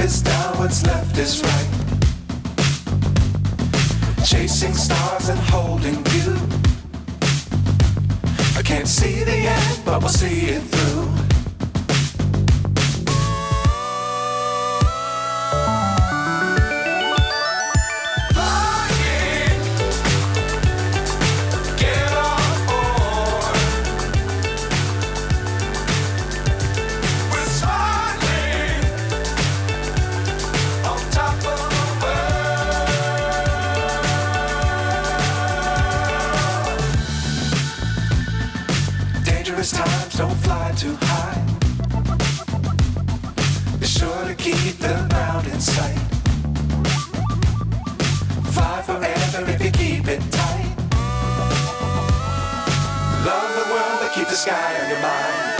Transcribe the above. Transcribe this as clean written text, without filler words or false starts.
is down, what's left is right. Chasing stars and holding you. I can't see the end, but we'll see it through. Times don't fly too high. Be sure to keep the ground in sight. Fly forever if you keep it tight. Love the world, but keep the sky on your mind.